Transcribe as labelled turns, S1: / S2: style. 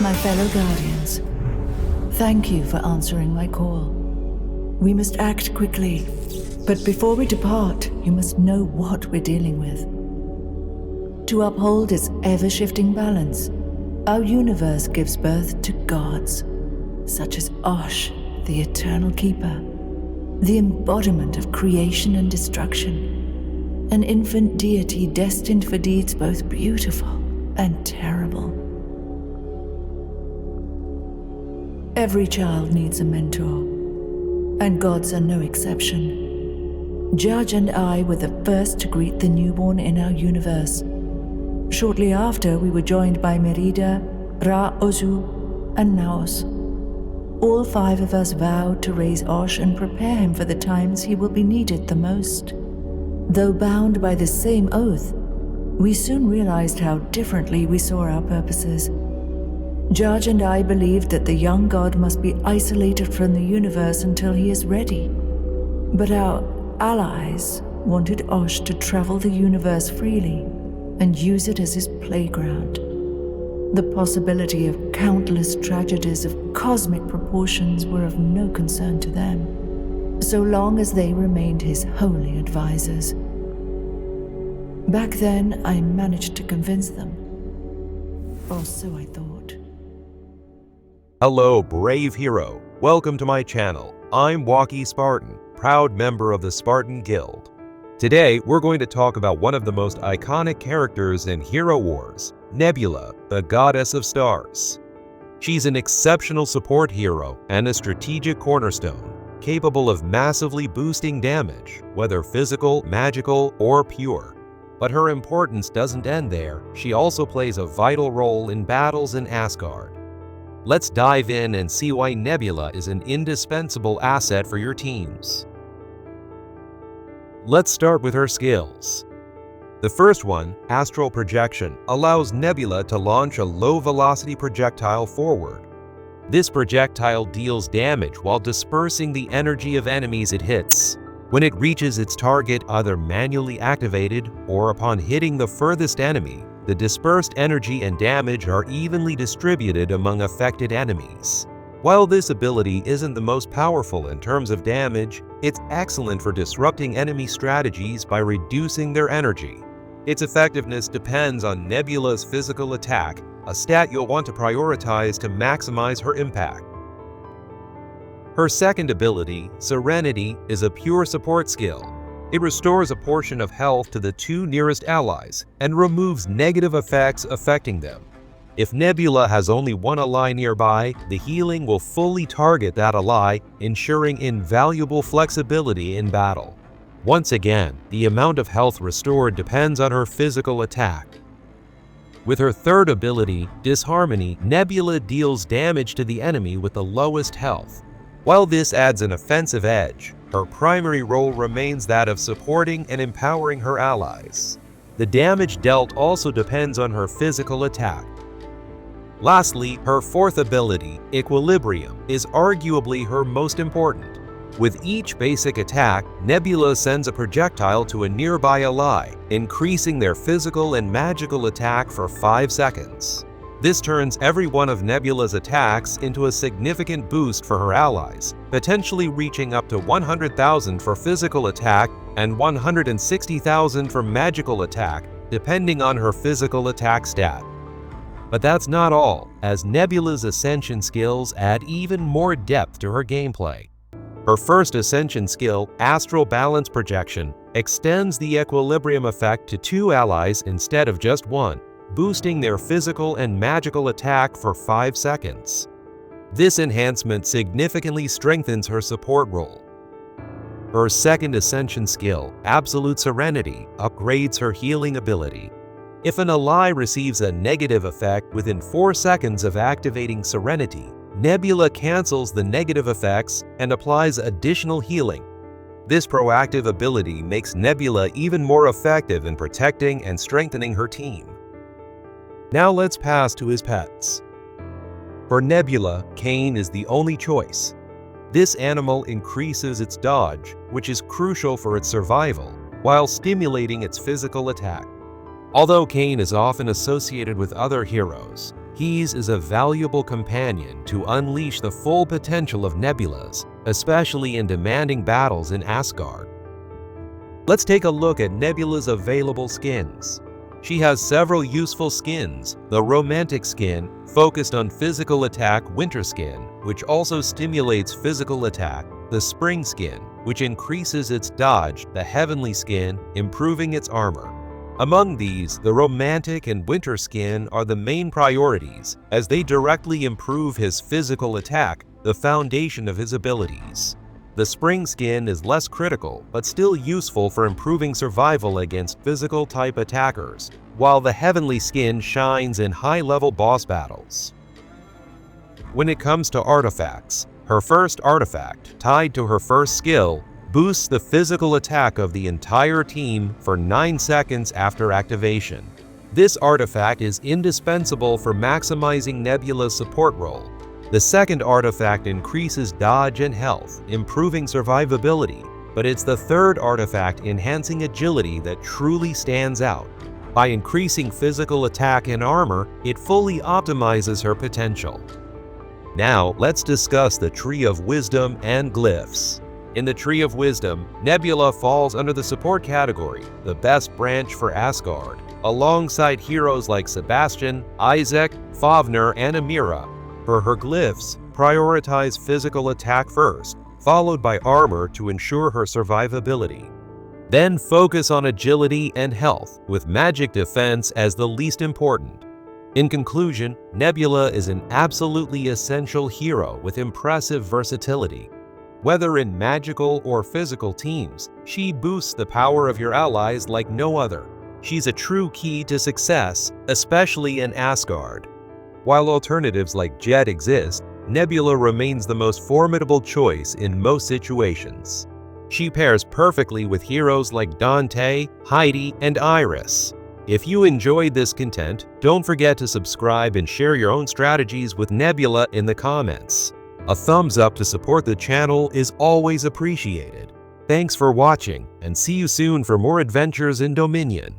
S1: My fellow Guardians, thank you for answering my call. We must act quickly, but before we depart, you must know what we're dealing with. To uphold its ever-shifting balance, our universe gives birth to gods, such as Osh, the Eternal Keeper, the embodiment of creation and destruction, an infant deity destined for deeds both beautiful and terrible. Every child needs a mentor, and gods are no exception. Judge and I were the first to greet the newborn in our universe. Shortly after, we were joined by Merida, Ra-Ozu, and Naos. All 5 of us vowed to raise Osh and prepare him for the times he will be needed the most. Though bound by the same oath, we soon realized how differently we saw our purposes. Judge and I believed that the young god must be isolated from the universe until he is ready. But our allies wanted Osh to travel the universe freely and use it as his playground. The possibility of countless tragedies of cosmic proportions were of no concern to them, so long as they remained his holy advisors. Back then, I managed to convince them. Or so I thought.
S2: Hello, brave hero. Welcome to my channel. I'm Waki Spartan, proud member of the Spartan Guild. Today, we're going to talk about one of the most iconic characters in Hero Wars, Nebula, the Goddess of Stars. She's an exceptional support hero and a strategic cornerstone, capable of massively boosting damage, whether physical, magical, or pure. But her importance doesn't end there. She also plays a vital role in battles in Asgard. Let's dive in and see why Nebula is an indispensable asset for your teams. Let's start with her skills. The first one, Astral Projection, allows Nebula to launch a low-velocity projectile forward. This projectile deals damage while dispersing the energy of enemies it hits. When it reaches its target, either manually activated or upon hitting the furthest enemy, the dispersed energy and damage are evenly distributed among affected enemies. While this ability isn't the most powerful in terms of damage, it's excellent for disrupting enemy strategies by reducing their energy. Its effectiveness depends on Nebula's physical attack, a stat you'll want to prioritize to maximize her impact. Her second ability, Serenity, is a pure support skill. It restores a portion of health to the 2 nearest allies and removes negative effects affecting them. If Nebula has only one ally nearby, the healing will fully target that ally, ensuring invaluable flexibility in battle. Once again, the amount of health restored depends on her physical attack. With her third ability, Disharmony, Nebula deals damage to the enemy with the lowest health. While this adds an offensive edge, her primary role remains that of supporting and empowering her allies. The damage dealt also depends on her physical attack. Lastly, her fourth ability, Equilibrium, is arguably her most important. With each basic attack, Nebula sends a projectile to a nearby ally, increasing their physical and magical attack for 5 seconds. This turns every one of Nebula's attacks into a significant boost for her allies, potentially reaching up to 100,000 for physical attack and 160,000 for magical attack, depending on her physical attack stat. But that's not all, as Nebula's Ascension skills add even more depth to her gameplay. Her first Ascension skill, Astral Balance Projection, extends the equilibrium effect to 2 allies instead of just 1, boosting their physical and magical attack for 5 seconds. This enhancement significantly strengthens her support role. Her second Ascension skill, Absolute Serenity, upgrades her healing ability. If an ally receives a negative effect within 4 seconds of activating Serenity, Nebula cancels the negative effects and applies additional healing. This proactive ability makes Nebula even more effective in protecting and strengthening her team. Now let's pass to his pets. For Nebula, Cain is the only choice. This animal increases its dodge, which is crucial for its survival, while stimulating its physical attack. Although Cain is often associated with other heroes, He's is a valuable companion to unleash the full potential of Nebulas, especially in demanding battles in Asgard. Let's take a look at Nebula's available skins. She has several useful skins: the Romantic skin, focused on physical attack, Winter skin, which also stimulates physical attack, the Spring skin, which increases its dodge, the Heavenly skin, improving its armor. Among these, the Romantic and Winter skin are the main priorities, as they directly improve his physical attack, the foundation of his abilities. The Spring skin is less critical, but still useful for improving survival against physical-type attackers, while the Heavenly skin shines in high-level boss battles. When it comes to artifacts, her first artifact, tied to her first skill, boosts the physical attack of the entire team for 9 seconds after activation. This artifact is indispensable for maximizing Nebula's support role. The second artifact increases dodge and health, improving survivability, but it's the third artifact enhancing agility that truly stands out. By increasing physical attack and armor, it fully optimizes her potential. Now, let's discuss the Tree of Wisdom and Glyphs. In the Tree of Wisdom, Nebula falls under the support category, the best branch for Asgard, alongside heroes like Sebastian, Isaac, Fafnir, and Amira. For her glyphs, prioritize physical attack first, followed by armor to ensure her survivability. Then focus on agility and health, with magic defense as the least important. In conclusion, Nebula is an absolutely essential hero with impressive versatility. Whether in magical or physical teams, she boosts the power of your allies like no other. She's a true key to success, especially in Asgard. While alternatives like Jet exist, Nebula remains the most formidable choice in most situations. She pairs perfectly with heroes like Dante, Heidi, and Iris. If you enjoyed this content, don't forget to subscribe and share your own strategies with Nebula in the comments. A thumbs up to support the channel is always appreciated. Thanks for watching, and see you soon for more adventures in Dominion.